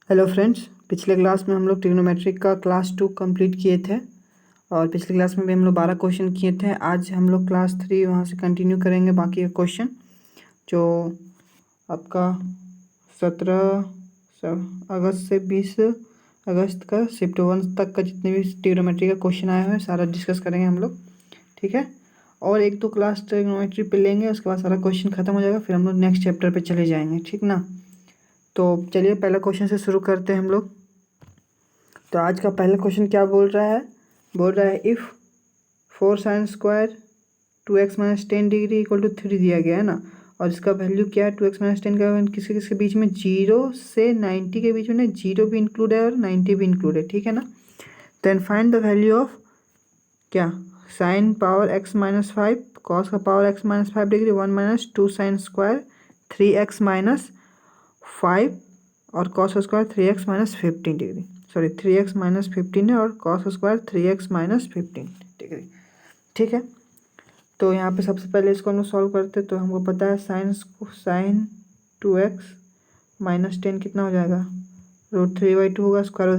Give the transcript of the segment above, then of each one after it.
Hello friends, पिछले class में हम लोग ट्रिग्नोमेट्रिक का क्लास 2 कंप्लीट किए थे और पिछले क्लास में भी हम लोग 12 क्वेश्चन किए थे। आज हम लोग क्लास 3 वहाँ से कंटिन्यू करेंगे बाकी के क्वेश्चन जो आपका 17 अगस्त से 20 अगस्त का शिफ्ट 1 तक का जितने भी ट्रिग्नोमेट्री का क्वेश्चन आए हुए हैं सारा डिस्कस करेंगे हम लोग, ठीक है। और एक दो क्लास ट्रिग्नोमेट्री पे लेंगे, उसके बाद सारा क्वेश्चन खत्म हो जाएगा, फिर हम लोग नेक्स्ट चैप्टर पे चले जाएंगे, ठीक ना। तो चलिए पहला क्वेश्चन से शुरू करते हैं हम लोग। तो आज का पहला क्वेश्चन क्या बोल रहा है if 4sin² 2x-10 equal to 3 दिया गया है ना, और इसका वैल्यू क्या है 2x-10 का किसके किसके बीच में 0 से 90 के बीच में ना, 0 भी इंक्लूड है और 90 भी इंक्लूड है, ठीक है ना। Then find the value of क्या sin पावर x-5 cos का पावर x-5 1 - 2 sin² 3x-5 और cos square 3x-15 sorry 3x-15 है और cos स्क्वायर 3x-15 ठीक है। तो यहाँ पे सबसे पहले इसको हम लोग सॉल्व करते, तो हमको पता है साइन 2x-10 कितना हो जाएगा, √3/2 होगा, स्क्वायर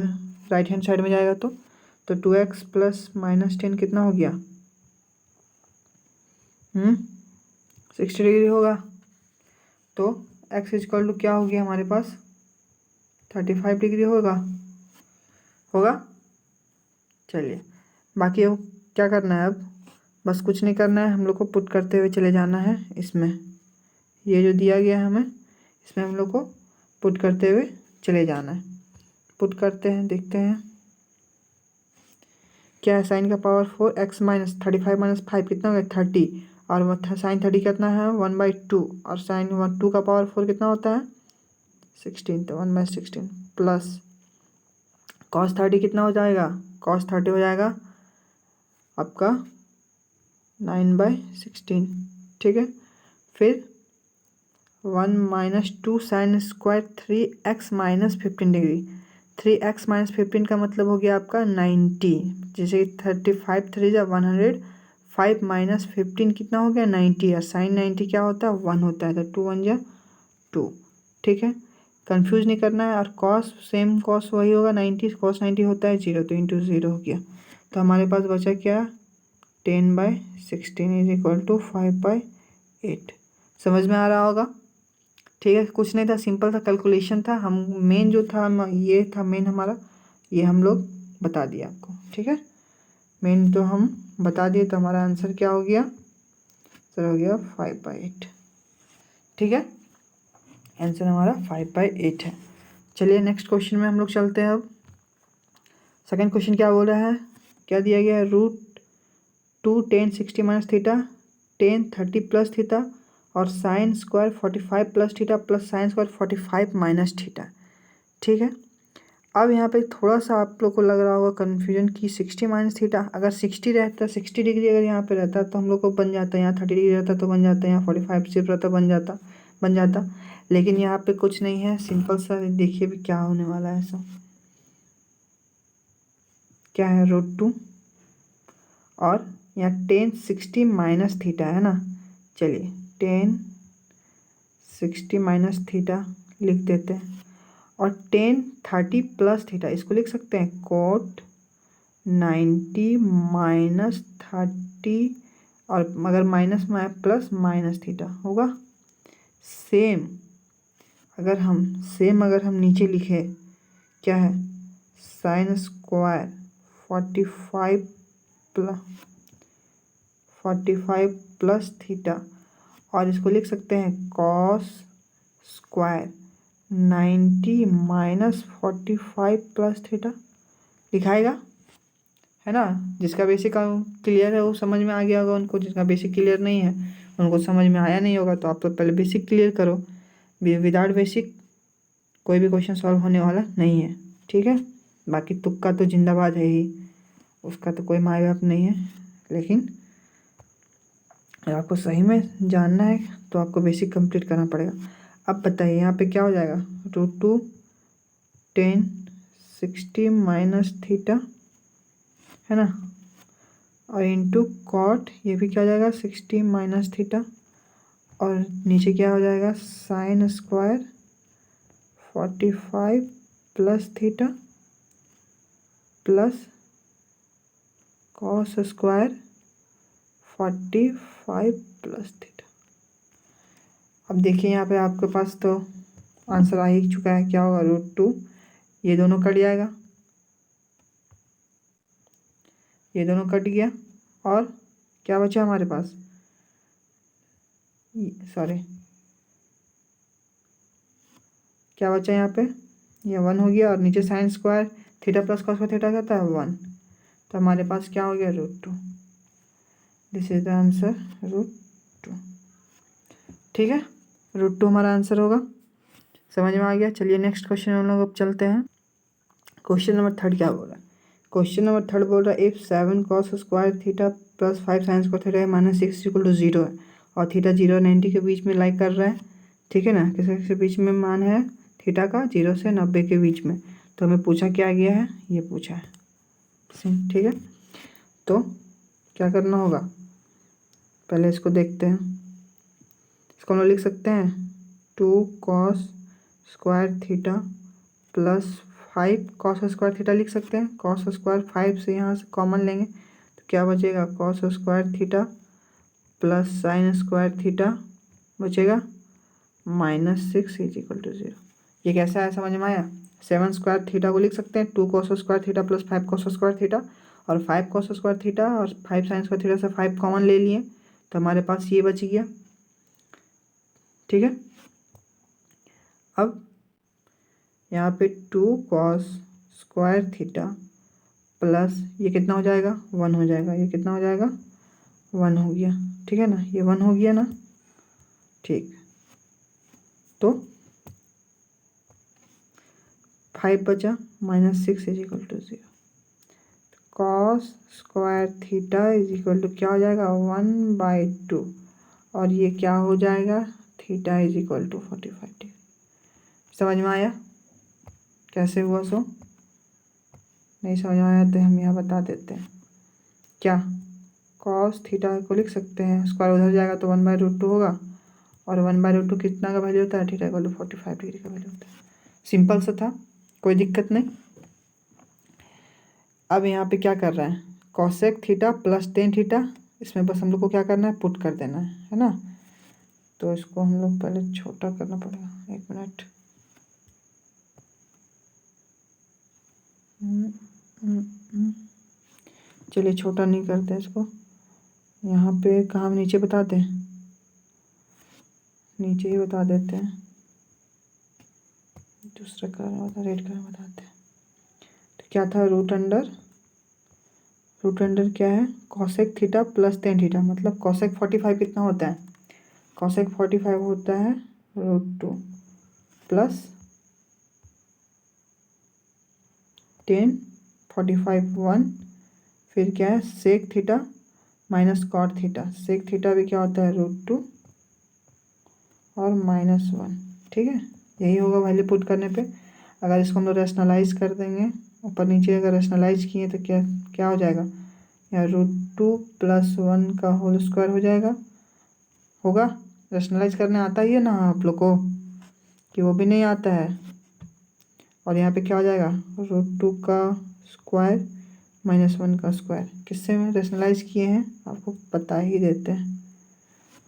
राइट हैंड साइड में जाएगा तो 2x + -10 कितना हो गया 60 डिग्री होगा। तो x = क्या हो गया हमारे पास 35 डिग्री होगा। चलिए बाकी अब क्या करना है, अब बस कुछ नहीं करना है, हम लोग को पुट करते हुए चले जाना है इसमें। ये जो दिया गया है हमें, इसमें हम लोग को पुट करते हुए चले जाना है। पुट करते हैं, देखते हैं क्या है। साइन का पावर 4 x-35 - 5 कितना हो गया 30, और साइन 30 कितना है 1/2, और साइन 2 का पावर 4 कितना होता है 16, तो 1/16 प्लस cos 30 कितना हो जाएगा, cos 30 हो जाएगा आपका 9/16, ठीक है। फिर 1 - 2 sin² 3x-15 3x-15 का मतलब हो गया आपका 90, जैसे 35 3 जा 100, 5 - 15 कितना हो गया 90, और साइन 90 क्या होता है 1 होता है, तो 2 1 जा 2, ठीक है। कंफ्यूज नहीं करना है, और कॉस सेम कॉस वही होगा 90, cos 90 होता है 0, तो इंटू 0 हो गया। तो हमारे पास बचा क्या 10/16 = 5/8। समझ में आ रहा होगा, ठीक है। कुछ नहीं था, सिंपल सा कैलकुलेशन था। हम मेन जो था ये था मेन हमारा, ये हम लोग बता दिया आपको, ठीक है। मेन तो हम बता दिए, तो हमारा आंसर क्या हो गया सर, हो गया 5/8, ठीक है। आंसर हमारा 5/8 है। चलिए नेक्स्ट क्वेश्चन में हम लोग चलते हैं। अब सेकंड क्वेश्चन क्या बोल रहा है, क्या दिया गया है √2 tan 60 - थीटा tan 30 + थीटा और sin² 45 + theta plus sin² 45 - theta, ठीक है। अब यहाँ पे थोड़ा सा आप लोग को लग रहा होगा कन्फ्यूजन कि 60 - थीटा, अगर 60 रहता 60 डिग्री अगर यहाँ पे रहता तो हम लोग को बन जाता, यहाँ 30 डिग्री रहता तो बन जाता, यहाँ 45 सिर्फ रहता बन जाता। लेकिन यहाँ पे कुछ नहीं है, सिंपल सा देखिए भी क्या होने वाला है। ऐसा क्या है √2 और यहाँ tan 60 - थीटा है ना। चलिए tan 60 - थीटा लिख देते हैं, और tan 30 + थीटा इसको लिख सकते हैं cot 90 - 30, और अगर माइनस में प्लस माइनस थीटा होगा। सेम अगर हम नीचे लिखे क्या है sin² 45 + थीटा, और इसको लिख सकते हैं cos² 90 - 45 + थीटा लिखाएगा, है ना। जिसका बेसिक क्लियर है वो समझ में आ गया होगा, उनको जिसका बेसिक क्लियर नहीं है उनको समझ में आया नहीं होगा। तो आप तो पहले बेसिक क्लियर करो, विदाउट बेसिक कोई भी क्वेश्चन सॉल्व होने वाला नहीं है, ठीक है। बाकी तुक्का तो जिंदाबाद है ही, उसका तो कोई माय बाप नहीं है। लेकिन अगर आपको सही में जानना है तो आपको बेसिक कंप्लीट करना पड़ेगा। अब बताइए यहाँ पे क्या हो जाएगा √2 tan 60 - थीटा है ना, और इंटू कॉट ये भी क्या हो जाएगा 60 - थीटा, और नीचे क्या हो जाएगा sin² 45 plus theta plus cos square 45 plus theta. अब देखिए यहाँ पे आपके पास तो आंसर आ ही चुका है, क्या होगा √2, ये दोनों कट जाएगा, ये दोनों कट गया, और क्या बचा हमारे पास, सॉरी क्या बचा यहाँ पे, ये 1 हो गया, और नीचे sign square theta plus cos square theta कहता है 1, तो हमारे पास क्या हो गया √2। This is the answer √2। ठीक है, √2 हमारा आंसर होगा। समझ में आ गया। चलिए नेक्स्ट क्वेश्चन हम लोग अब चलते हैं। क्वेश्चन नंबर 3 क्या बोल रहा है, क्वेश्चन नंबर 3 बोल रहा है if 7 cos square theta plus 5 sign square theta -6 = 0 है, और थीटा 0 और 90 के बीच में लाइक कर रहा है, ठीक है ना, किसके बीच में मान है थीटा का, 0 से 90 के बीच में। तो हमें पूछा क्या गया है, ये पूछा है, ठीक है। तो क्या करना होगा, पहले इसको देखते हैं। इसको हम लोग लिख सकते हैं 2 cos square theta plus 5 cos square theta लिख सकते हैं। कॉस स्क्वायर 5 से यहाँ से कॉमन लेंगे तो क्या बचेगा, cos square theta plus sign square theta बचेगा -6 = 0। ये कैसा है, समझ में आया। 7 स्क्वायर थीटा को लिख सकते हैं 2 cos square theta plus 5 cos square theta, और 5 कॉस स्क्वायर थीटा और 5 साइन स्क्वायर थीटा से 5 कॉमन ले लिए, तो हमारे पास ये बच गया, ठीक है। अब यहाँ पे 2 कॉस स्क्वायर थीटा प्लस ये कितना हो जाएगा, 1 हो जाएगा, ये कितना हो जाएगा 1 हो गया, ठीक है ना, ये 1 हो गया ना, ठीक। तो 5 बचा -6 = 0। कॉस स्क्वायर थीटा = क्या हो जाएगा 1/2, और ये क्या हो जाएगा थीटा = 45 डिग्री। समझ में आया कैसे हुआ, सो नहीं समझ में आया तो हम यहाँ बता देते हैं। क्या, कॉस थीटा को लिख सकते हैं, स्क्वायर उधर जाएगा तो 1/√2 होगा, और 1/√2 कितना का वैल्यू होता है, थीटा = 45 डिग्री का वैल्यू होता है। सिंपल सा था, कोई दिक्कत नहीं। अब यहाँ पे क्या कर रहे हैं, cosec theta plus tan theta, इसमें बस हम लोग को क्या करना है, पुट कर देना है ना। तो इसको हम लोग पहले छोटा करना पड़ेगा, 1 मिनट। चलिए छोटा नहीं करते इसको, यहाँ पे कहाँ नीचे बता दें, नीचे ही बता देते हैं, दूसरा कलर रेड कलर बताते हैं। तो क्या था, रूट अंडर क्या है, cosec theta plus tan theta, मतलब कॉसेक 45 कितना होता है, कॉसेक 45 होता है √2 प्लस 10 45 1, फिर क्या है sec theta minus cot theta, sec theta भी क्या होता है √2 और -1, ठीक है। यही होगा वैल्यू पुट करने पे। अगर इसको हम लोग रैशनलाइज कर देंगे, ऊपर नीचे अगर रैशनलाइज किए तो क्या क्या हो जाएगा, यहाँ √2 + 1 का होल स्क्वायर हो जाएगा, होगा। रैशनलाइज करने आता ही है ना आप लोग को, कि वो भी नहीं आता है। और यहाँ पे क्या हो जाएगा, √2 का स्क्वायर -1 का स्क्वायर, किससे में रैशनलाइज किए हैं आपको बता ही देते हैं,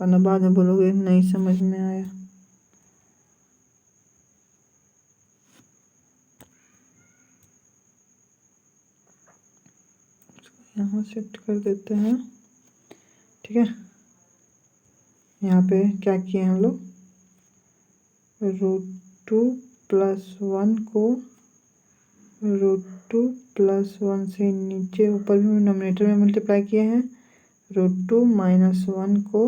वरना बाद में बोलोगे नहीं समझ में आया। यहाँ शिफ्ट कर देते हैं, ठीक है। यहाँ पे क्या किए हम लोग, √2 + 1 को √2 + 1 से नीचे ऊपर भी नोमिनेटर में मल्टीप्लाई किए हैं, √2 - 1 को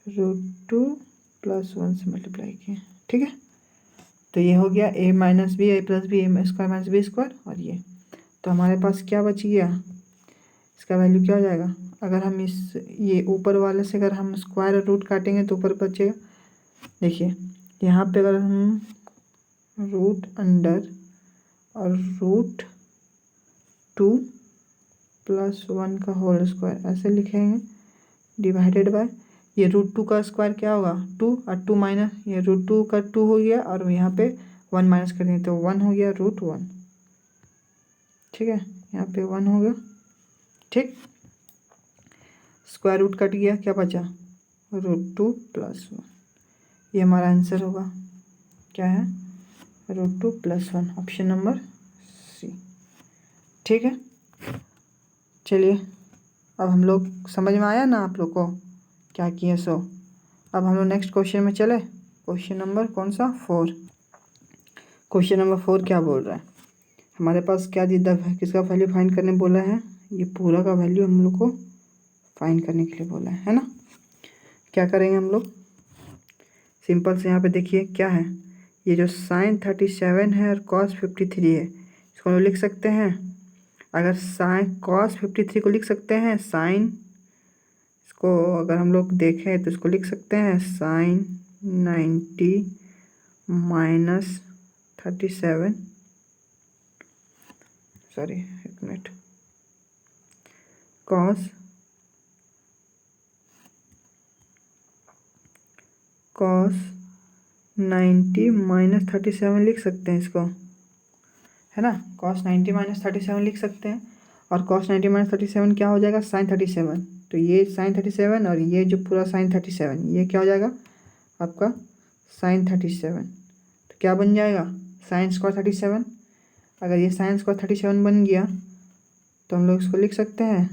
√2 + 1 से मल्टीप्लाई किए, ठीक है। तो ये हो गया a - b a + b a² - b², और ये तो हमारे पास क्या बच गया, इसका वैल्यू क्या हो जाएगा, अगर हम इस ये ऊपर वाले से अगर हम स्क्वायर और रूट काटेंगे तो ऊपर बचेगा। देखिए यहाँ पे अगर हम रूट अंडर और √2 + 1 का होल स्क्वायर ऐसे लिखेंगे, डिवाइडेड बाय ये √2 का स्क्वायर क्या होगा 2, और 2 माइनस ये √2 का 2 हो गया, और यहाँ पे 1 माइनस कर दें तो 1 हो गया √1। ठीक है, यहाँ पे 1 हो गया। ठीक, स्क्वायर रूट कट गया, क्या बचा √2 + 1। ये हमारा आंसर होगा, क्या है √2 + 1, ऑप्शन नंबर सी। ठीक है, चलिए अब हम लोग समझ में आया ना आप लोग को क्या किए सो। अब हम लोग नेक्स्ट क्वेश्चन में चले। क्वेश्चन नंबर कौन सा 4। क्वेश्चन नंबर 4 क्या बोल रहा है, हमारे पास क्या दिया है, किसका वैल्यू फाइंड करने बोला है, ये पूरा का वैल्यू हम लोग को फाइंड करने के लिए बोला है ना। क्या करेंगे हम लोग, सिंपल से यहाँ पे देखिए क्या है, ये जो sin 37 है और cos 53 है, इसको हम लोग लिख सकते हैं। अगर sin cos 53 को लिख सकते हैं, sin इसको अगर हम लोग देखें तो इसको लिख सकते हैं sin 90 - 37, सॉरी एक मिनट, cos 90 - 37 लिख सकते हैं इसको, है ना। cos 90 - 37 लिख सकते हैं, और cos 90 - 37 क्या हो जाएगा sin 37। तो ये sin 37 और ये जो पूरा sin 37 ये क्या हो जाएगा आपका sin 37। तो क्या बन जाएगा sin स्क्वायर 37। अगर ये sin स्क्वायर 37 बन गया तो हम लोग इसको लिख सकते हैं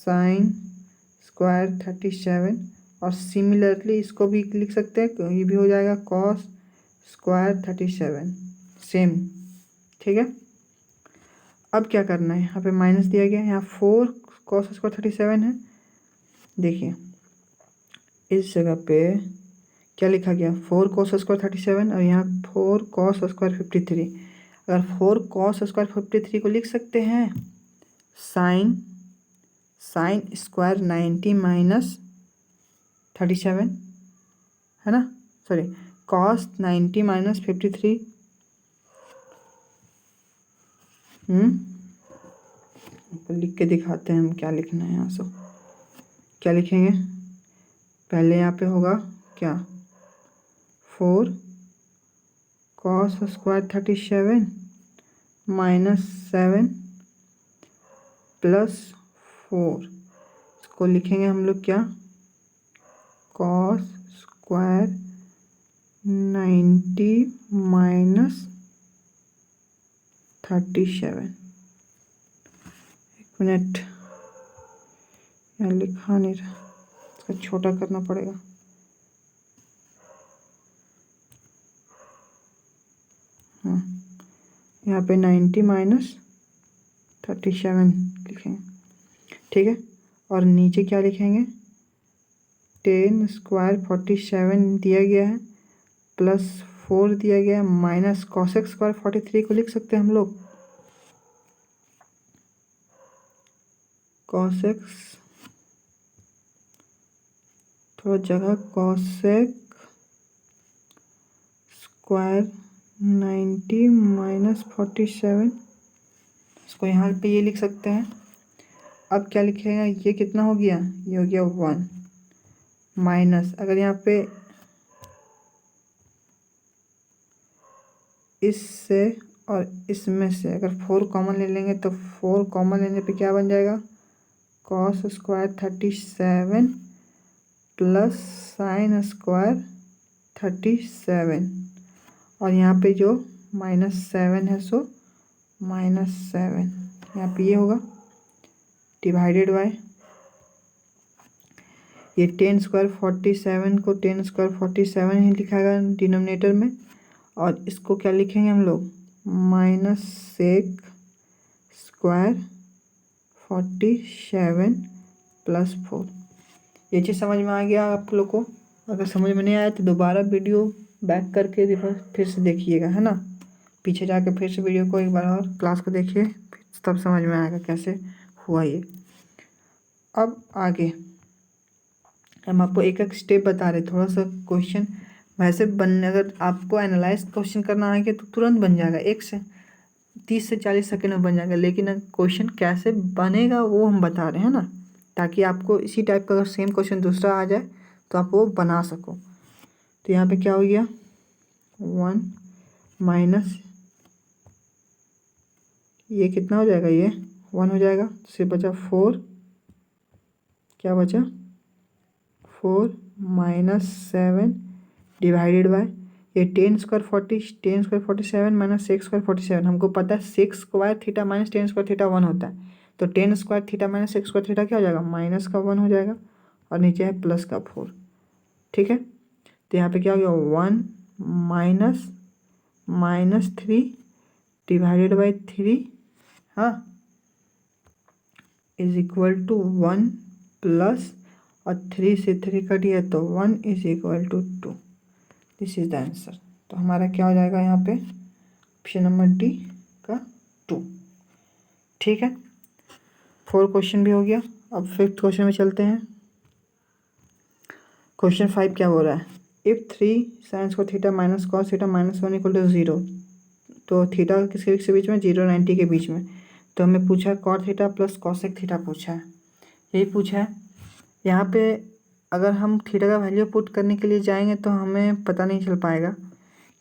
sin स्क्वायर 37, और सिमिलरली इसको भी लिख सकते हैं, ये भी हो जाएगा cos स्क्वायर 37 सेम। ठीक है, अब क्या करना है, यहाँ पे माइनस दिया गया है, यहाँ 4 cos स्क्वायर 37 है। देखिए इस जगह पे क्या लिखा गया 4 cos स्क्वायर 37 और यहाँ 4 cos स्क्वायर 53। अगर 4 cos स्क्वायर 53 को लिख सकते हैं साइन स्क्वायर 90 - 37, है ना, सॉरी cos 90 - 53। तो लिख के दिखाते हैं हम क्या लिखना है यहाँ से। क्या लिखेंगे, पहले यहाँ पे होगा क्या 4 cos स्क्वायर 37 - 7 + 4, इसको लिखेंगे हम लोग क्या cos स्क्वायर 90 - 37। एक मिनट, यहाँ लिखा नहीं रहा, इसका छोटा करना पड़ेगा। हाँ, यहाँ पे 90 - 37 लिखेंगे। ठीक है, और नीचे क्या लिखेंगे 10 स्क्वायर 47 दिया गया है +4 दिया गया है माइनस cosec स्क्वायर 43 को लिख सकते हैं हम लोग cosec, थोड़ा जगह cosec स्क्वायर 90 - 47, इसको यहाँ पे ये लिख सकते हैं। अब क्या लिखेगा, ये कितना हो गया, ये हो गया 1 माइनस, अगर यहाँ पे इससे और इसमें से अगर 4 कॉमन ले लेंगे तो 4 कॉमन लेने पे क्या बन जाएगा cos स्क्वायर 37 + sin स्क्वायर 37, और यहाँ पे जो -7 है सो -7, यहाँ पे ये होगा डिवाइडेड बाय ये 10 स्क्वायर 47 को 10 स्क्वायर 47 ही लिखाएगा डिनोमिनेटर में, और इसको क्या लिखेंगे हम लोग -sec स्क्वायर 47 + 4। ये चीज़ समझ में आ गया आप लोग को। अगर समझ में नहीं आया तो दोबारा वीडियो बैक करके रिवर्स फिर से देखिएगा, है ना, पीछे जाके फिर से वीडियो को एक बार और क्लास को देखिए, तब समझ में आएगा कैसे हुआ ये। अब आगे हम आपको एक एक स्टेप बता रहे, थोड़ा सा क्वेश्चन वैसे बनने, अगर आपको एनालाइज क्वेश्चन करना आ गया तो तुरंत बन जाएगा, 1 से 30 से 40 सेकंड में बन जाएगा, लेकिन क्वेश्चन कैसे बनेगा वो हम बता रहे हैं ना, ताकि आपको इसी टाइप का अगर सेम क्वेश्चन दूसरा आ जाए तो आप वो बना सको। तो यहाँ पे क्या हो गया 1 माइनस ये कितना हो जाएगा, ये 1 हो जाएगा, सिर्फ बचा 4, क्या बचा 4 माइनस 7 डिवाइडेड बाय ये 10 स्क्वायर 47 माइनस 6 स्क्वायर 47। हमको पता है 6 square theta minus 10 square theta 1 होता है, तो 10 square theta minus 6 square theta क्या हो जाएगा, माइनस का 1 हो जाएगा, और नीचे है प्लस का 4। ठीक है, तो यहाँ पे क्या हो गया 1 माइनस 3 डिवाइडेड बाई 3, हाँ, इज इक्वल टू 1 प्लस, और 3 से 3 कट गया तो 1 is equal to 2। This is the answer. तो हमारा क्या हो जाएगा यहाँ पे, ऑप्शन नंबर डी का 2। ठीक है, 4 क्वेश्चन भी हो गया। अब 5th क्वेश्चन में चलते हैं। क्वेश्चन 5 क्या हो रहा है, if 3 sine square theta minus cos theta minus 1 equal to 0, तो थीटा किसके बीच में, 0 90 के बीच में। तो हमें पूछा है cot theta plus cosec theta पूछा है, यही पूछा है। यहाँ पे अगर हम थीटा का वैल्यू पुट करने के लिए जाएंगे तो हमें पता नहीं चल पाएगा,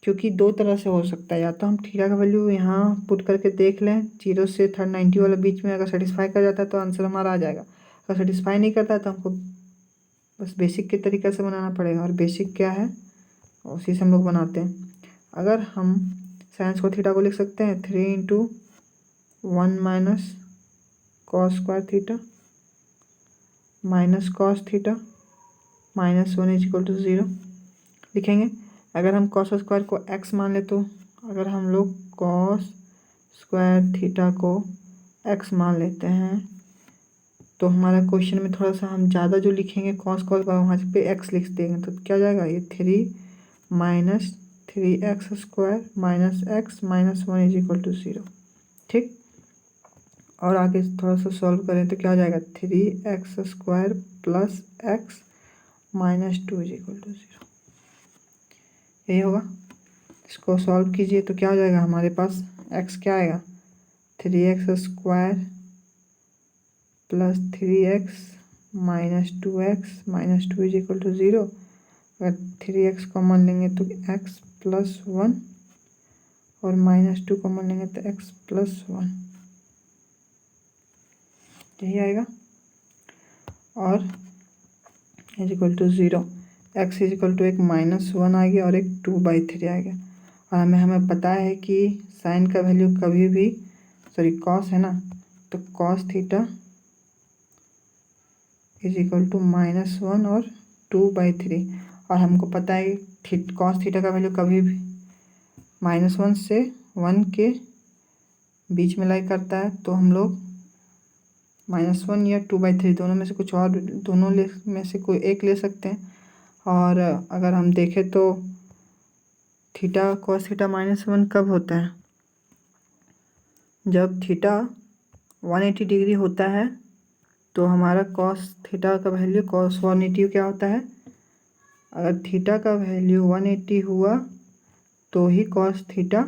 क्योंकि दो तरह से हो सकता है। या तो हम थीटा का वैल्यू यहाँ पुट करके देख लें 0 से 90 वाला बीच में, अगर सेटिस्फाई कर जाता है तो आंसर हमारा आ जाएगा। अगर सेटिस्फाई नहीं करता है तो हमको बस बेसिक के तरीके से बनाना पड़ेगा, और बेसिक क्या है उसी से हम लोग बनाते हैं। अगर हम साइंस को थीटा को लिख सकते हैं 3 into 1 minus cos square theta minus cos theta minus 1 is equal to 0 लिखेंगे। अगर हम कॉस स्क्वायर को x मान ले, तो अगर हम लोग कॉस स्क्वायर थीटा को x मान लेते हैं तो हमारा क्वेश्चन में थोड़ा सा हम ज़्यादा जो लिखेंगे कॉस वहाँ पे x लिख देंगे, तो क्या जाएगा ये 3 minus 3x square minus x minus 1 is equal to 0। ठीक, और आगे थोड़ा सा सॉल्व करें तो क्या हो जाएगा 3x square plus x minus 2 is equal to 0, यही होगा। इसको सॉल्व कीजिए तो क्या हो जाएगा हमारे पास, x क्या आएगा 3x square plus 3x minus 2x minus 2 is equal to 0। अगर 3x कॉमन लेंगे तो x प्लस 1 और माइनस 2 कॉमन लेंगे तो x प्लस 1, यही आएगा। और is equal to 0, x is equal to एक माइनस 1 आ गया और एक 2/3 आ गया। और हमें पता है कि साइन का वैल्यू कभी भी, सॉरी कॉस है ना, तो cos theta is equal to -1 और 2/3। और हमको पता है कॉस थीटा का वैल्यू कभी भी -1 से 1 के बीच में लाई करता है, तो हम लोग -1 या 2/3 दोनों में से कुछ और, दोनों में से कोई एक ले सकते हैं। और अगर हम देखें तो थीटा कॉस थीटा -1 कब होता है, जब थीटा 180 डिग्री होता है, तो हमारा कॉस थीटा का वैल्यू कॉस 180 क्या होता है, अगर थीटा का वैल्यू 180 हुआ तो ही कॉस थीटा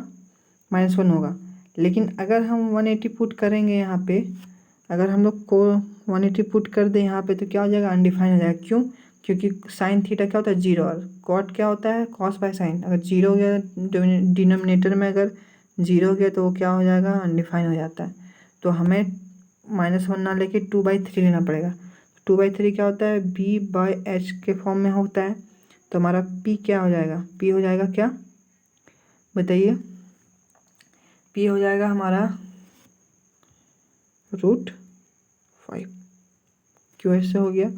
-1 होगा। लेकिन अगर हम 180 पुट करेंगे यहाँ पे, अगर हम लोग को 180 पुट कर दें यहाँ पे तो क्या हो जाएगा, अनडिफाइन हो जाएगा। क्यों, क्योंकि साइन थीटा क्या होता है 0 और कॉट क्या होता है कॉस बाय साइन। अगर 0 हो गया डिनोमिनेटर में, अगर 0 हो गया तो वो क्या हो जाएगा, अनडिफाइन हो जाता है। तो हमें -1 ना लेके 2/3 लेना पड़ेगा। 2/3 क्या होता है, b/h के फॉर्म में होता है। तो हमारा p क्या हो जाएगा, p हो जाएगा क्या बताइए, p हो जाएगा हमारा √5। क्यों ऐसे हो गया,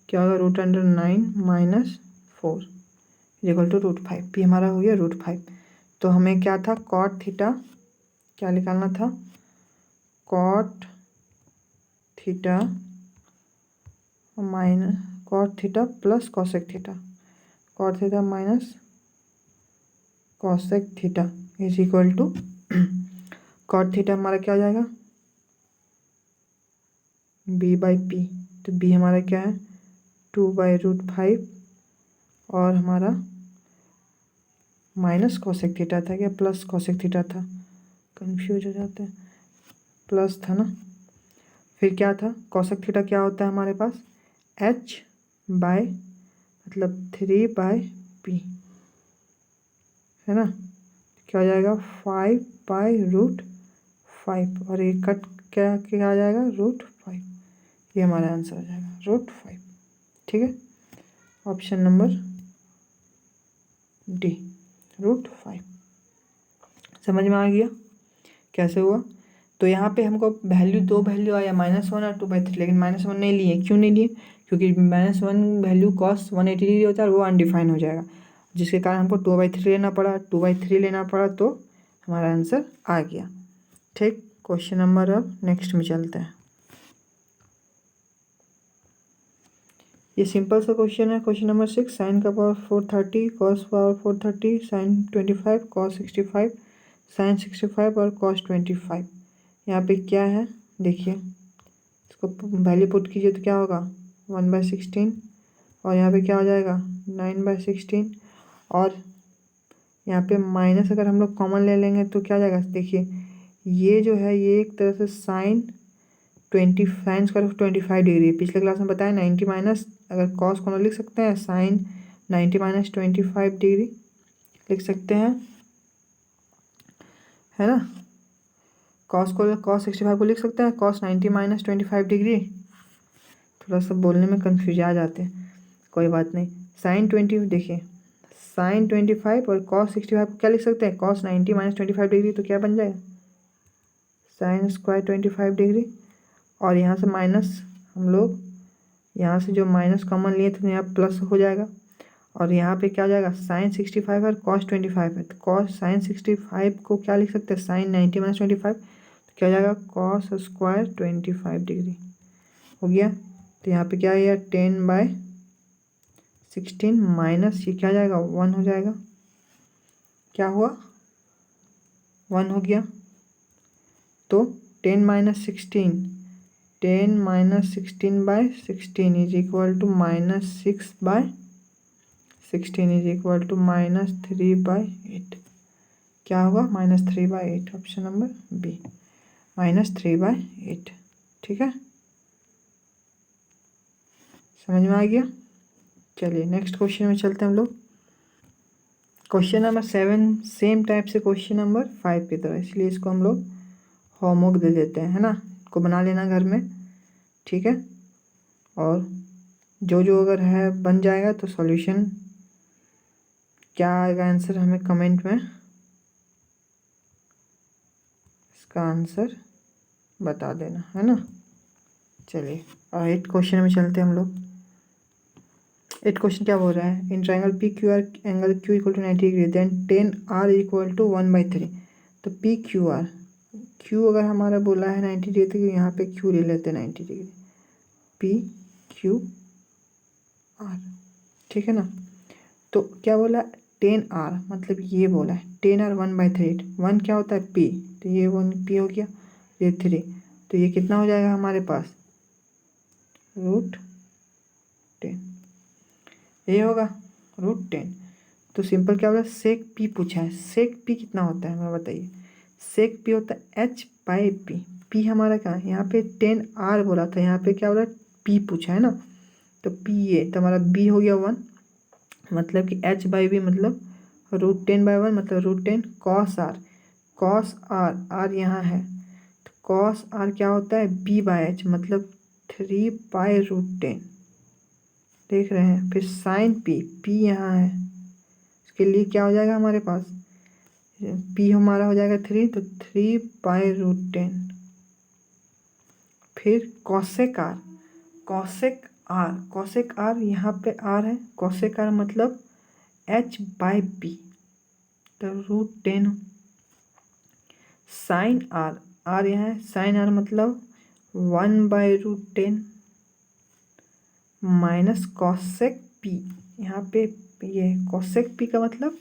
क्या होगा, √9 - 4 इक्वल टू √5। p हमारा हो गया √5। तो हमें क्या था, कॉट थीटा क्या निकालना था, cot theta plus cosec theta, cot theta minus cosec theta is equal to cot theta हमारा क्या हो जाएगा b/p। तो b हमारा क्या है 2/√5 और हमारा माइनस कॉसेक थीटा था क्या प्लस कॉसेक थीटा था, कंफ्यूज हो जाते हैं, प्लस था ना। फिर क्या था, कॉसेक थीटा क्या होता है हमारे पास मतलब 3/p है ना, क्या हो जाएगा 5/√5 और ये कट क्या आ जाएगा √5। ये हमारा आंसर हो जाएगा √5। ठीक है, ऑप्शन नंबर डी √5। समझ में आ गया कैसे हुआ। तो यहाँ पे हमको दो वैल्यू आया -1 और 2/3, लेकिन -1 नहीं लिए। क्यों नहीं लिए? क्योंकि -1 वैल्यू cos 180 डिग्री होता है और वो अनडिफाइन हो जाएगा, जिसके कारण हमको 2/3 लेना पड़ा। 2/3 लेना पड़ा तो हमारा आंसर आ गया। ठीक, क्वेश्चन नंबर अब नेक्स्ट में चलते हैं। ये सिंपल सा क्वेश्चन है। क्वेश्चन नंबर 6, साइन का power 430, cos power 430, sine 25, cos 65, sine 65 और कॉस 25। यहाँ पे क्या है देखिए, इसको वैल्यू पुट कीजिए तो क्या होगा 1/16 और यहाँ पे क्या हो जाएगा 9/16 और यहाँ पे माइनस अगर हम लोग कॉमन ले लेंगे तो क्या हो जाएगा। देखिए ये जो है ये एक तरह से साइन 25 डिग्री। पिछले क्लास में बताया 90 माइनस, अगर कॉस को लिख सकते हैं साइन 90 - 25 डिग्री लिख सकते हैं, है ना। कॉस 65 को लिख सकते हैं कॉस 90 - 25 डिग्री। थोड़ा सा बोलने में कंफ्यूज आ जाते हैं, कोई बात नहीं। साइन 20 देखिए, साइन 25 और कॉस 65 को क्या लिख सकते हैं कॉस 90 - 25 डिग्री, तो क्या बन जाएगा साइन स्क्वायर 25 डिग्री। और यहाँ से माइनस हम लोग यहाँ से जो माइनस कॉमन लिए थे तो यहाँ प्लस हो जाएगा और यहाँ पे क्या हो जाएगा साइन 65 और कॉस 25 है, तो कॉस साइन 65 को क्या लिख सकते हैं साइन 90 - 25, तो क्या हो जाएगा कॉस स्क्वायर 25 डिग्री हो गया। तो यहाँ पे क्या है 10/16 माइनस ये क्या हो जाएगा 1 हो जाएगा, क्या हुआ 1 हो गया। तो 10 - 16 10 - 16/16 is equal to -6/16 is equal to -3/8। क्या होगा -3/8, ऑप्शन नंबर बी -3/8। ठीक है, समझ में आ गया। चलिए नेक्स्ट क्वेश्चन में चलते हैं हम लोग। क्वेश्चन नंबर 7 सेम टाइप से क्वेश्चन नंबर 5 की तरह, इसलिए इसको हम लोग होमवर्क दे देते हैं, है ना। को बना लेना घर में, ठीक है। और जो अगर है बन जाएगा तो सॉल्यूशन क्या आएगा आंसर हमें कमेंट में इसका आंसर बता देना, है ना। चलिए और 8 क्वेश्चन में चलते हैं हम लोग। 8 क्वेश्चन क्या बोल रहा है, in triangle P Q R angle Q equal to 90 degree then 10r equal to 1/3। तो पी क्यू आर, क्यू अगर हमारा बोला है 90 डिग्री तो यहाँ पे क्यू ले लेते हैं 90 डिग्री, पी क्यू आर, ठीक है ना। तो क्या बोला 10r मतलब ये बोला है 10r 1/3, 1 क्या होता है p, तो ये 1 p हो गया, ये 3, तो ये कितना हो जाएगा हमारे पास √10, ये होगा √10। तो सिंपल क्या बोला सेक पी पूछा है, सेक पी कितना होता है हमें बताइए। सेक पी होता है h/p, पी हमारा क्या है यहाँ पे 10r बोला था, यहाँ पे क्या बोला पी पूछा है ना, तो पी ये तो हमारा b हो गया 1, मतलब कि h/b मतलब √10/1 मतलब √10 cos r, cos r, r यहाँ है तो cos r क्या होता है b/h मतलब 3/√10, देख रहे हैं। फिर साइन पी, पी यहाँ है, इसके लिए क्या हो जाएगा हमारे पास पी हमारा हो जाएगा 3, तो 3/√10। फिर cosec R, cosec R, cosec R यहाँ पे आर है, कॉसेक आर मतलब h/p तो √10। साइन आर, आर यहाँ है, साइन आर मतलब 1/√10 माइनस कॉसेक पी, यहाँ पे ये कॉसेक पी का मतलब,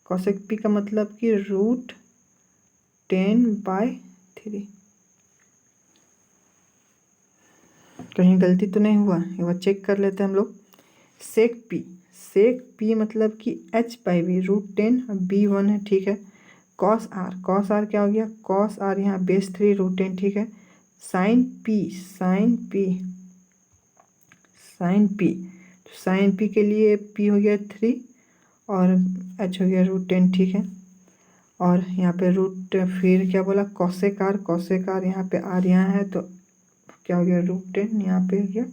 कॉसेक पी का मतलब कि √10/3। कहीं गलती तो नहीं हुआ, एक बार चेक कर लेते हैं हम लोग। सेक पी, सेक पी मतलब कि h/b √10 b1 है, ठीक है। कॉस आर, कॉस आर क्या हो गया कॉस आर यहाँ बेस 3 √10, ठीक है। Sine P, sine P, sine P, तो साइन पी के लिए पी हो गया 3 और h हो गया √10, ठीक है। और यहाँ पे रूट फिर क्या बोला, कॉसेक आर यहाँ पे आर यहाँ है तो क्या हो गया √10, यहाँ पे हो गया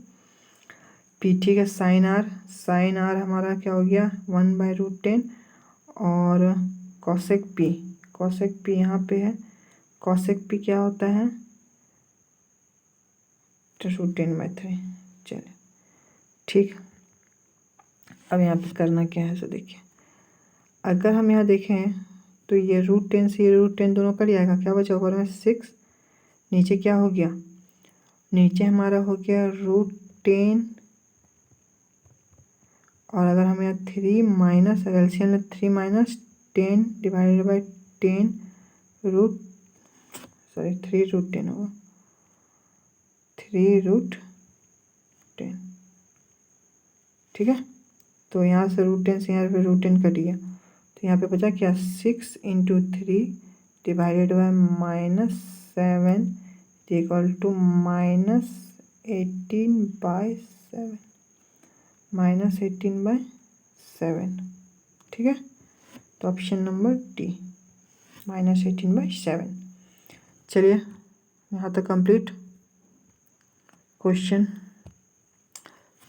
पी, ठीक है। साइन आर हमारा क्या हो गया 1/√10 और कॉसेक पी यहाँ पे है। कॉसेक पी क्या होता है √10/3, चलिए ठीक। अब यहाँ पे करना क्या है सो देखिए, अगर हम यहाँ देखें तो ये √10 से ये √10 दोनों कट जाएगा, क्या बचा ऊपर में 6, नीचे क्या हो गया, नीचे हमारा हो गया √10 और अगर हम यहाँ 3 माइनस एलसीएम में 3 माइनस 10 डिवाइडेड बाई 10 3√10 होगा, 3√10, ठीक है। तो यहाँ से √10 से यहाँ पे √10 कट गया तो यहाँ पे बचा क्या 6 × 3 डिवाइडेड बाई -7 इक्वल टू -18/7, -18/7, ठीक है। तो ऑप्शन नंबर डी -18/7। चलिए यहाँ तक कंप्लीट। क्वेश्चन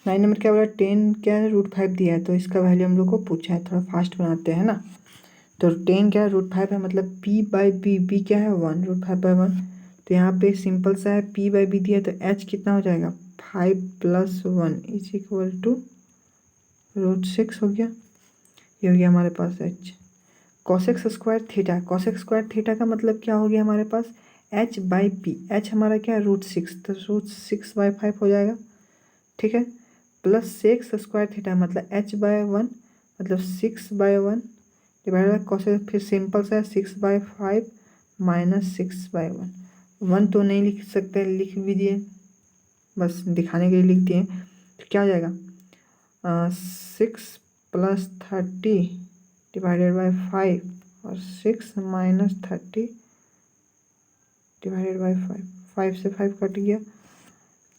9 नंबर क्या बोला, 10 क्या है √5 दिया है तो इसका वैल्यू हम लोग को पूछा है, थोड़ा फास्ट बनाते हैं ना। तो 10 क्या है √5 है, मतलब p/b क्या है 1, √5/1। तो यहाँ पे सिंपल सा है p/b दिया तो h कितना हो जाएगा 5 + 1 = √6 हो गया, ये हो गया हमारे पास h। कॉसेक स्क्वायर थीटा का मतलब क्या हो गया हमारे पास h/p, h हमारा क्या है √6 तो √6/5 हो जाएगा, ठीक है। प्लस सेक्स स्क्वायर थीटा मतलब h/1 मतलब 6/1 डिवाइड बाई कॉसेक, फिर सिंपल सा 6/5 - 6/1। 1 तो नहीं लिख सकते, लिख भी दिए, बस दिखाने के लिए लिख दिए। तो क्या हो जाएगा 6 + 30 डिवाइडेड बाई 5 और 6 - 30 डिवाइडेड बाई 5, 5 से 5 कट गया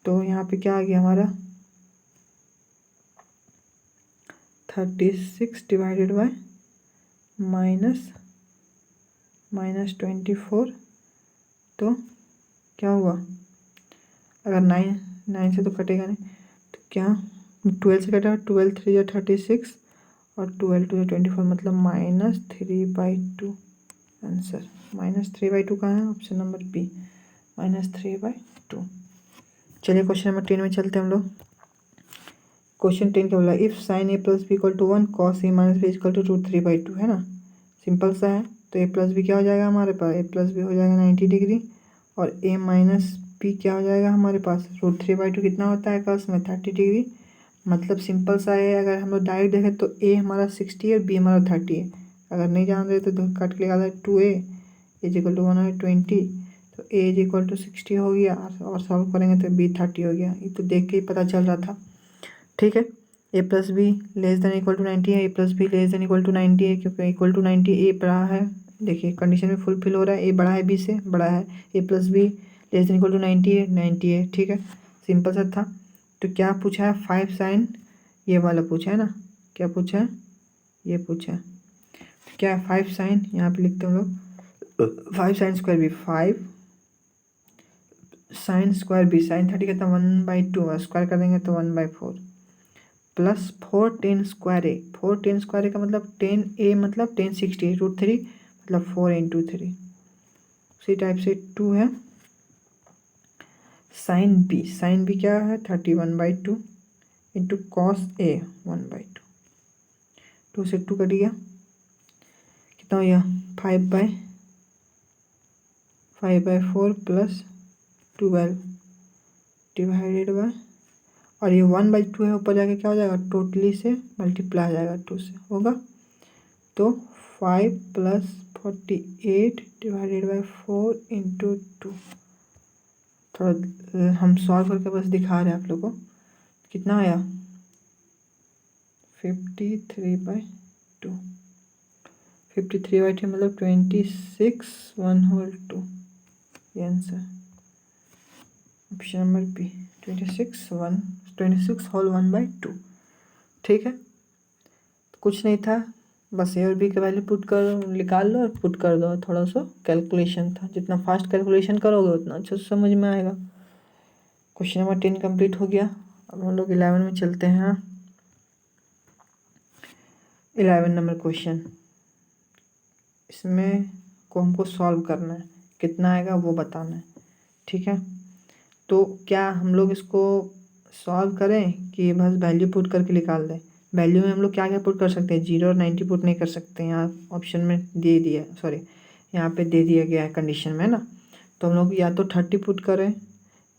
तो यहाँ पे क्या आ गया हमारा 36 डिवाइडेड बाई -24। तो क्या हुआ, अगर 9 से तो कटेगा नहीं तो क्या 12 से कटेगा, 12 3 या 36 और 12 2 या 24 मतलब -3/2 आंसर। -3/2 कहाँ है, ऑप्शन नंबर बी -3/2। चलिए क्वेश्चन नंबर 10 में चलते हैं हम लोग। क्वेश्चन 10 क्या बोला, if sin a + b = 1 cos a - b = √3/2 है ना, सिंपल सा है। तो a + b क्या हो जाएगा हमारे पास, a + b हो जाएगा 90 डिग्री और a - b क्या हो जाएगा हमारे पास √3/2 कितना होता है कस में 30 डिग्री। मतलब सिंपल सा है, अगर हम लोग डायरेक्ट देखें तो a हमारा 60 है, b हमारा 30 है। अगर नहीं जान रहे तो कट के लगा 2a = 120 तो a = 60 हो गया और सॉल्व करेंगे तो b 30 हो गया। ये तो देख के ही पता चल रहा था, ठीक है। a + b <= 90 है, a + b <= 90 है क्योंकि = 90 a बड़ा है, देखिए कंडीशन में फुलफिल हो रहा है, a बड़ा है b से बड़ा है, a + b <= 90 है, ठीक है। सिंपल सा था। तो क्या पूछा है 5 sin, ये वाला पूछा है ना, क्या पूछा है ये पूछा है, तो क्या है 5 sin, यहाँ पे लिखते हैं हम लोग 5 sin square b, 5 sin square b, sin 30 कितना 1/2 स्क्वायर कर देंगे तो 1/4 प्लस 4 10 स्क्वायर ए, 4 10 स्क्वायर ए का मतलब 10a मतलब 1060 √3 मतलब 4 × 3। उसी टाइप से 2 है साइन बी क्या है 31/2 इंटू कॉस ए 1/2, 2 से 2 कट गया, कितना हो गया 5/4 प्लस 12 डिवाइडेड बाय, और ये 1/2 है ऊपर जाके क्या हो जाएगा टोटली से मल्टीप्लाई हो जाएगा 2 से होगा तो 5 + 48 डिवाइडेड बाय 4 × 2। थोड़ा हम सॉल्व करके बस दिखा रहे हैं आप लोगों को, कितना आया 53/2, 53/2 मतलब 26 1/2, ये answer option number B 26 whole 1/2, ठीक है। कुछ नहीं था, बस ए और बी का वैल्यू पुट कर निकाल लो और पुट कर दो। थोड़ा सा कैलकुलेशन था, जितना फास्ट कैलकुलेशन करोगे उतना अच्छा समझ में आएगा। क्वेश्चन नंबर 10 कंप्लीट हो गया। अब हम लोग 11 में चलते हैं। 11 नंबर क्वेश्चन, इसमें को हमको सॉल्व करना है, कितना आएगा वो बताना है। ठीक है, तो क्या हम लोग इसको सॉल्व करें कि बस वैल्यू पुट करके निकाल दें? वैल्यू में हम लोग क्या क्या पुट कर सकते हैं? 0 और 90 पुट नहीं कर सकते, यहाँ ऑप्शन में दे दिया, सॉरी यहाँ पे दे दिया गया है कंडीशन में, है ना। तो हम लोग या तो 30 पुट करें,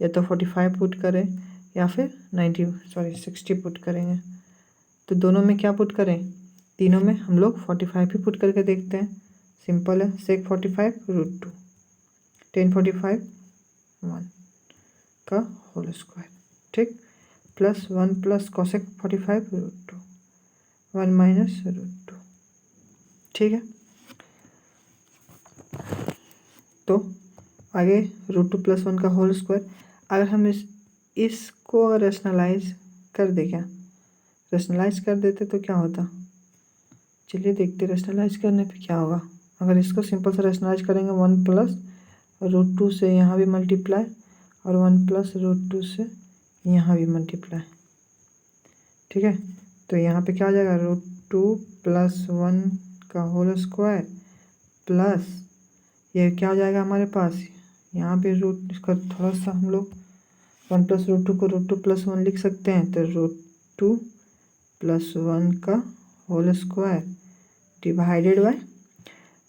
या तो 45 पुट करें, या फिर 60 पुट करेंगे। तो दोनों में क्या पुट करें? तीनों में हम लोग 45 ही पुट करके देखते हैं। सिंपल है, सेक 45 √2, 1045 1 का होल स्क्वायर, ठीक, प्लस 1 प्लस कोसेक 45 √2, 1 माइनस √2, ठीक है। तो आगे √2 प्लस 1 का होल स्क्वायर, अगर हम इसको रैशनलाइज कर दे, क्या रैशनलाइज कर देते तो क्या होता? चलिए देखते रैशनलाइज करने पे क्या होगा। अगर इसको सिंपल से रैशनलाइज करेंगे, 1 प्लस √2 से यहाँ भी मल्टीप्लाई, और 1 प्लस √2 से यहाँ भी मल्टीप्लाई, ठीक है। तो यहाँ पे क्या आ जाएगा? √2 प्लस 1 का होल स्क्वायर प्लस ये क्या हो जाएगा हमारे पास, यहाँ पे रूट, इसका थोड़ा सा हम लोग 1 प्लस √2 को √2 प्लस 1 लिख सकते हैं। तो √2 प्लस 1 का होल स्क्वायर डिवाइडेड बाय,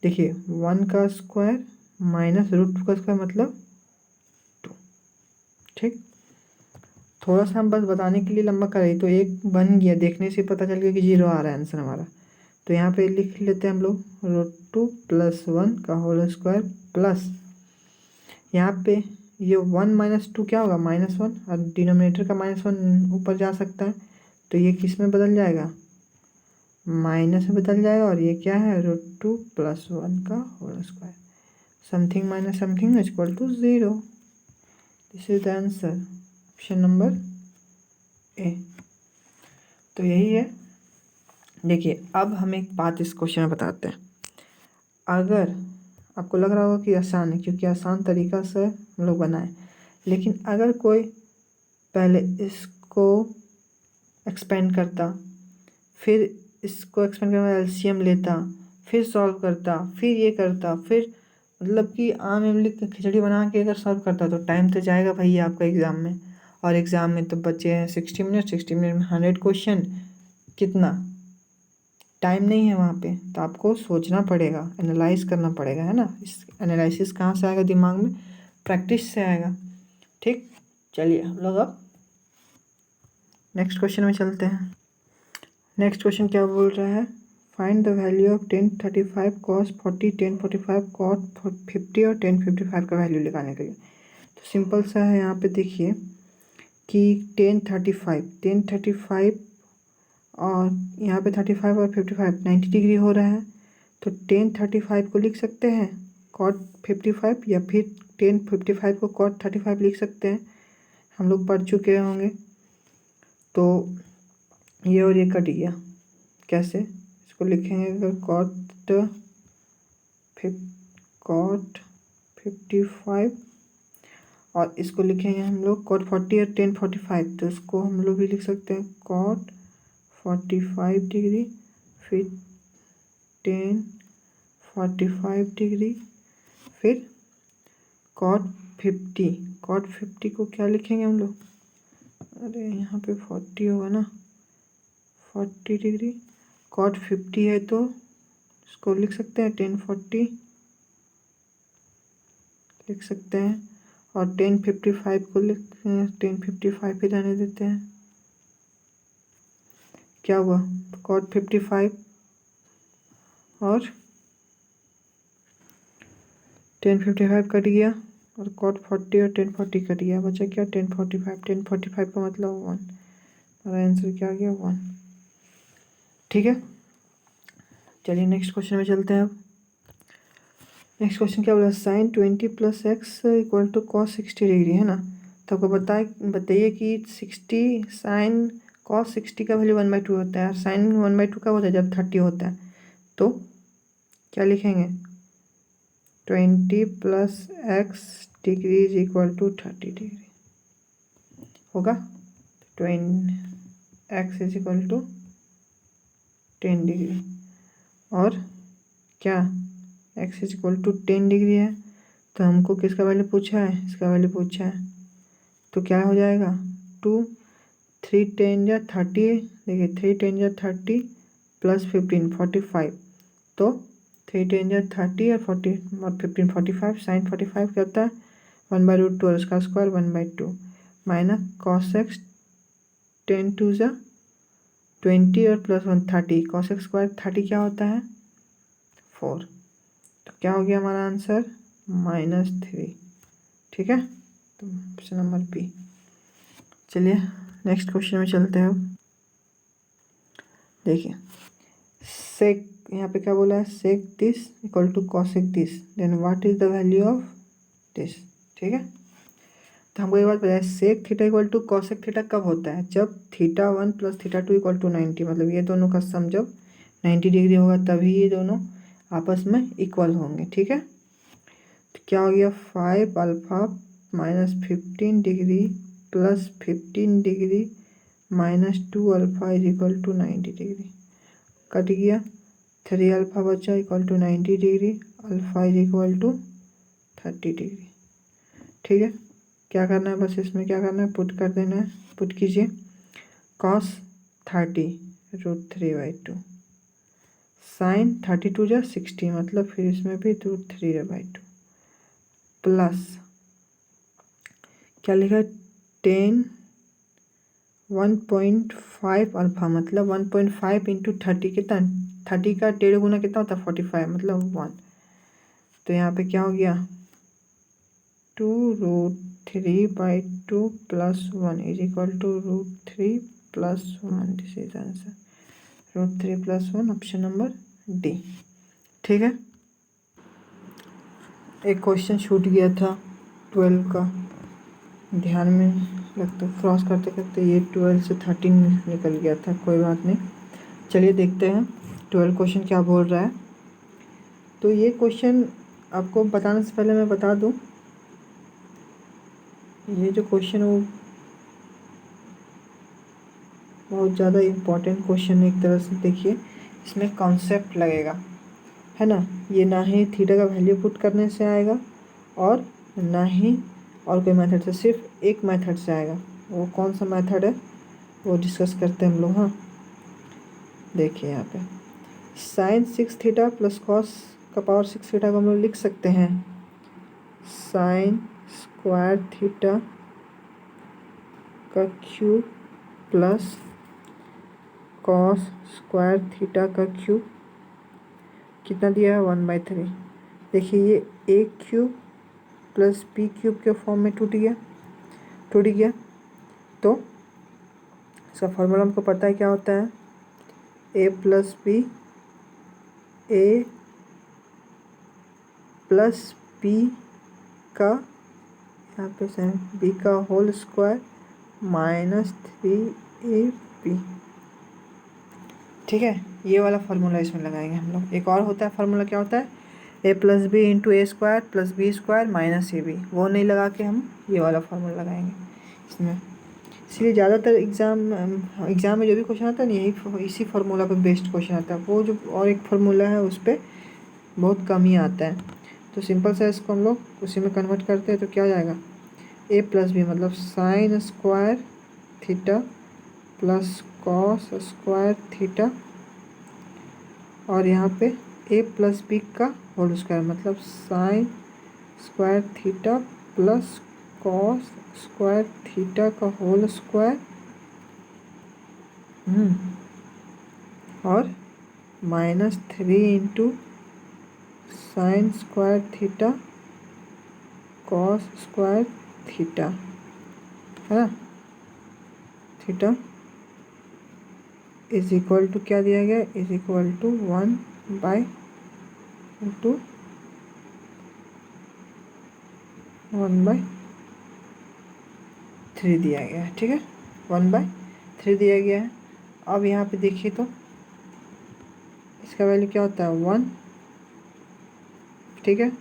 देखिए 1 का स्क्वायर माइनस √2 का स्क्वायर मतलब 2, ठीक। थोड़ा सा हम बस बताने के लिए लंबा करें तो एक बन गया, देखने से पता चल गया कि 0 आ रहा है आंसर हमारा। तो यहाँ पे लिख लेते हैं हम लोग √2 प्लस 1 का होल स्क्वायर प्लस, यहाँ पे ये 1 माइनस 2 क्या होगा? -1, और डिनोमिनेटर का -1 ऊपर जा सकता है, तो ये किस में बदल जाएगा? माइनस में बदल जाएगा। और ये क्या है? √2 प्लस 1 का whole square, something minus something equal to 0। This is the answer, option number A. तो यही है। देखिए अब हम एक बात इस क्वेश्चन में बताते हैं। अगर आपको लग रहा होगा कि आसान है, क्योंकि आसान तरीका से हम लोग बनाए, लेकिन अगर कोई पहले इसको एक्सपेंड करता, फिर इसको एक्सपेंड करने में एलसीएम लेता, फिर सॉल्व करता, फिर ये करता, फिर मतलब कि आम इमली की खिचड़ी बना के अगर सॉल्व करता, तो टाइम तो जाएगा भैया आपका एग्ज़ाम में। और एग्ज़ाम में तो बचे हैं 60 मिनट, 60 मिनट में 100 क्वेश्चन, कितना टाइम नहीं है वहाँ पे। तो आपको सोचना पड़ेगा, एनालाइज करना पड़ेगा, है ना। इस एनालिसिस कहाँ से आएगा दिमाग में? प्रैक्टिस से आएगा, ठीक। चलिए हम लोग अब नेक्स्ट क्वेश्चन में चलते हैं। नेक्स्ट क्वेश्चन क्या बोल रहा है? Find the value of 1035 cos 40, 1045 cot 50 और 1055 का वैल्यू निकालने के लिए। तो सिंपल सा है, यहाँ पे देखिए कि 1035 और यहाँ पे 35 और 55 90 डिग्री हो रहा है। तो 1035 को लिख सकते हैं cot 55, या फिर 1055 को cot 35 लिख सकते हैं, हम लोग पढ़ चुके होंगे। तो ये और ये कट गया, कैसे इसको लिखेंगे? अगर cot 55 और इसको लिखेंगे हम लोग cot 40 और 1045, तो इसको हम लोग भी लिख सकते हैं cot 45 डिग्री, फिर 1045 डिग्री, फिर cot 50 को क्या लिखेंगे हम लोग? अरे यहाँ पे 40 होगा ना, 40 डिग्री, cot 50 है तो इसको लिख सकते हैं 1040 लिख सकते हैं, और 1055 को 1055 ही रहने देते हैं। क्या हुआ? cot 55 और 1055 कट गया, और cot 40 और 1040 कट गया, बचा क्या? 1045 का मतलब 1, हमारा आंसर क्या आ गया? 1, ठीक है। चलिए नेक्स्ट क्वेश्चन में चलते हैं। अब नेक्स्ट क्वेश्चन क्या बोला? sin 20 + x = cos 60 डिग्री, है ना। तो आपको बताइए कि 60 sin cos 60 का वैल्यू 1/2 होता है, और sin 1/2 कब होता है? जब 30 होता है। तो क्या लिखेंगे 20 + x degree is equal to 30 degree होगा। 20 x is equal to 10 degree और क्या x is equal to 10 degree है, तो हमको किसका वैल्यू पूछा है, इसका वैल्यू पूछा है। तो क्या हो जाएगा 2 3 10 या 30, देखिए 3 10 या 30 + 15 45, तो 3 10 या 30 और 40 और 15 45, साइन 45 क्या होता है 1/√2 और उसका स्क्वायर 1/2 माइनस cos x 10 2 जा 20 और +1 30, cos x स्क्वायर 30 क्या होता है 4। तो क्या हो गया हमारा आंसर -3। ठीक है, तो ऑप्शन नंबर बी। चलिए नेक्स्ट क्वेश्चन में चलते हैं। देखिए सेक, यहाँ पे क्या बोला है sec this equal to cosec this, then what is the value of this. ठीक है, तो हमको ये बात बताया sec theta equal to cosec theta कब होता है, जब θ1 + θ2 इक्वल टू 90, मतलब ये दोनों का सम जब 90 डिग्री होगा तभी ये दोनों आपस में इक्वल होंगे। ठीक है, तो क्या हो गया 5 alpha -15 degree + 15 degree -2 alpha is equal to 90 degree, cut गया 3 अल्फा बचा equal to 90 degree, alpha is equal to 30 degree. ठीक है, क्या करना है बस इसमें क्या करना है पुट कर देना है, पुट कीजिए cos 30 √3/2 साइन 32 जा 60, मतलब फिर इसमें भी √3/2 प्लस क्या लिखा 10 1.5 अल्फा, मतलब 1.5 × 30 कितना 30 का 1.5 गुना कितना होता है 45, मतलब 1। तो यहाँ पे क्या हो गया 2√3/2 + 1 is equal to √3 + 1, this is answer √3 + 1, option number D. ठीक है, एक क्वेश्चन छूट गया था 12 का, ध्यान में लगता क्रॉस करते करते ये 12 से 13 निकल गया था, कोई बात नहीं। चलिए देखते हैं 12 क्वेश्चन क्या बोल रहा है। तो ये क्वेश्चन आपको बताने से पहले मैं बता दूं, ये जो क्वेश्चन वो बहुत ज़्यादा इम्पोर्टेंट क्वेश्चन है एक तरह से। देखिए इसमें कॉन्सेप्ट लगेगा, है ना, ये ना ही थीटा का वैल्यू पुट करने से आएगा और ना ही और कोई मेथड से, सिर्फ एक मेथड से आएगा। वो कौन सा मेथड है वो डिस्कस करते हैं हम लोग। हाँ देखिए यहाँ पे साइन 6 थीटा + कॉस का पावर 6 थीटा को हम लोग लिख सकते हैं साइन स्क्वायर थीटा का cube plus cos square theta का क्यूब, कितना दिया है 1/3। देखिए ये a क्यूब + b क्यूब के फॉर्म में टूट गया। तो इसका फॉर्मूला हमको पता है क्या होता है a + b, a + b का यहाँ पे b का होल स्क्वायर -3ab। ठीक है, ये वाला फार्मूला इसमें लगाएंगे हम लोग। एक और होता है फार्मूला, क्या होता है a + b × a² + b² - ab, वो नहीं लगा के हम ये वाला फार्मूला लगाएंगे इसमें। इसलिए ज़्यादातर एग्ज़ाम में जो भी क्वेश्चन आता है ना यही इसी फार्मूला पे बेस्ड क्वेश्चन आता है। वो जो और एक फार्मूला है उस पर बहुत कम ही आता है। तो सिंपल सा इसको हम लोग उसी में कन्वर्ट करते हैं, तो क्या हो जाएगा a + b, मतलब sign square theta plus cos square theta, और यहाँ पे a + b का होल स्क्वायर, मतलब sign square theta plus cos square theta का होल स्क्वायर, और -3 × sign square theta cos square theta, है ना, थीटा इज इक्वल टू क्या दिया गया इज इक्वल टू 1/√3 दिया गया है। ठीक है, 1/3 दिया गया है। अब यहाँ पे देखिए तो इसका इसका वैल्यू क्या होता है 1, ठीक है,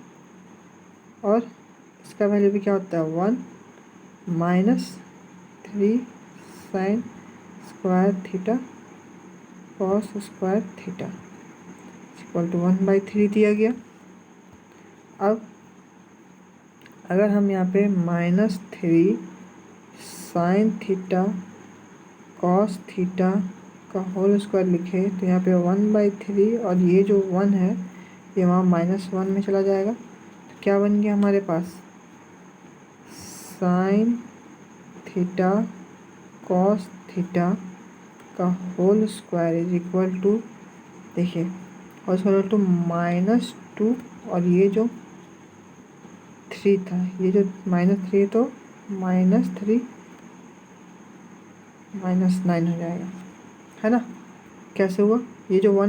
और इसका वैल्यू भी क्या होता है 1 -3 sin square theta cos square theta equal to 1/3 दिया गया। अब अगर हम यहाँ पे -3 sin थीटा cos थीटा का होल स्क्वायर लिखे तो यहाँ पे 1/3 और ये जो 1 है ये वहाँ -1 में चला जाएगा। तो क्या बन गया हमारे पास sin थीटा cos थीटा का whole square is equal to, देखिए होल स्क्वायर टू -2 और ये जो 3 था, ये जो -3 तो -3 -9 हो जाएगा, है ना। कैसे हुआ, ये जो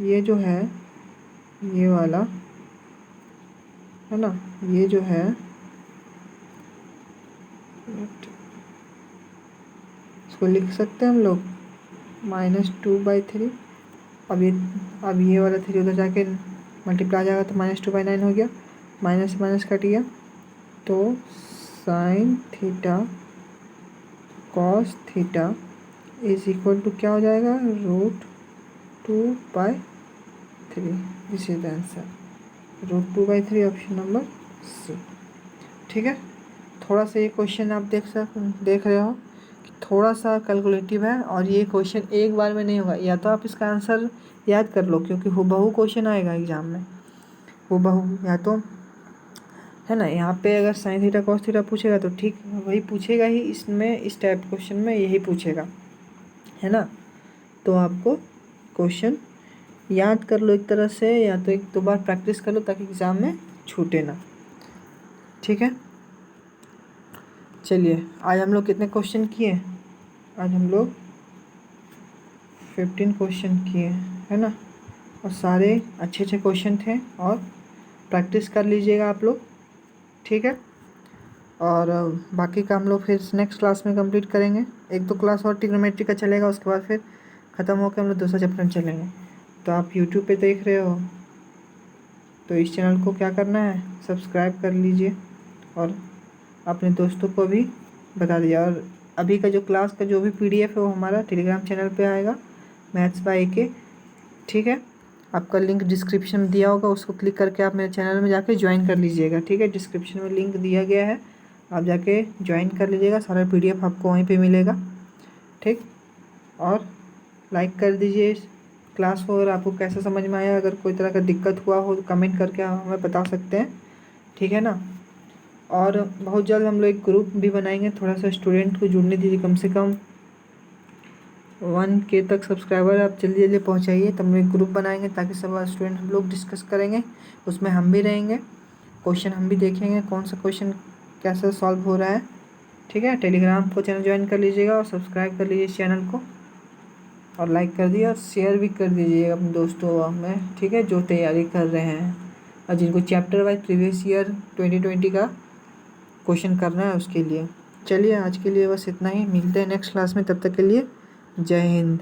ये जो है ये वाला है ना, ये जो है इसको लिख सकते हैं हम लोग -2/3। अब ये वाला 3 उधर जाके मल्टीप्लाई आ जाएगा तो -2/9 हो गया, माइनस माइनस कट गया तो sin theta cos theta is equal to क्या हो जाएगा √2/3। This is the answer, √2/3 option number C. ठीक है, थोड़ा सा ये क्वेश्चन आप देख रहे हो कि थोड़ा सा कैलकुलेटिव है और ये क्वेश्चन एक बार में नहीं होगा, या तो आप इसका आंसर याद कर लो क्योंकि हूबहू क्वेश्चन आएगा एग्जाम में, हूबहू, या तो है ना। यहाँ पे अगर साइन थीटा कॉस थीटा पूछेगा तो ठीक वही पूछेगा ही, इसमें इस टाइप क्वेश्चन में यही पूछेगा, है ना। तो आपको क्वेश्चन याद कर लो एक तरह से, या तो एक दो बार प्रैक्टिस कर लो ताकि एग्ज़ाम में छूटे ना। ठीक है, चलिए आज हम लोग कितने क्वेश्चन किए, आज हम लोग 15 क्वेश्चन किए, है ना, और सारे अच्छे अच्छे क्वेश्चन थे और प्रैक्टिस कर लीजिएगा आप लोग। ठीक है, और बाकी का हम लोग फिर नेक्स्ट क्लास में कंप्लीट करेंगे। एक दो क्लास और ट्रिग्नोमेट्री का चलेगा, उसके बाद फिर ख़त्म होकर हम लोग दूसरा चैप्टर चलेंगे। तो आप यूट्यूब पे देख रहे हो तो इस चैनल को क्या करना है, सब्सक्राइब कर लीजिए और अपने दोस्तों को भी बता दीजिए। और अभी का जो क्लास का जो भी PDF है वो हमारा टेलीग्राम चैनल पे आएगा, मैथ्स बाय AK। ठीक है, आपका लिंक डिस्क्रिप्शन में दिया होगा, उसको क्लिक करके आप मेरे चैनल में जाके ज्वाइन कर लीजिएगा। ठीक है, डिस्क्रिप्शन में लिंक दिया गया है, आप जाके ज्वाइन कर लीजिएगा, सारा PDF आपको वहीं पे मिलेगा। ठीक, और लाइक कर दीजिए क्लास को, अगर आपको कैसा समझ में आया, अगर कोई तरह का दिक्कत हुआ हो तो कमेंट करके आप हमें बता सकते हैं। ठीक है ना, और बहुत जल्द हम लोग एक ग्रुप भी बनाएंगे, थोड़ा सा स्टूडेंट को जुड़ने दीजिए, कम से कम 1K तक सब्सक्राइबर आप जल्दी जल्दी पहुंचाइए, तब हम एक ग्रुप बनाएंगे ताकि सब स्टूडेंट हम लोग डिस्कस करेंगे, उसमें हम भी रहेंगे, क्वेश्चन हम भी देखेंगे कौन सा क्वेश्चन कैसे सॉल्व हो रहा है। ठीक है, टेलीग्राम को चैनल ज्वाइन कर लीजिएगा और सब्सक्राइब कर लीजिए इस चैनल को, और लाइक कर दिए और शेयर भी कर दीजिएगा अपने दोस्तों में। ठीक है, जो तैयारी कर रहे हैं और जिनको चैप्टर वाइज प्रीवियस ईयर 2020 का क्वेश्चन करना है उसके लिए। चलिए आज के लिए बस इतना ही, मिलते हैं नेक्स्ट क्लास में, तब तक के लिए जय हिंद।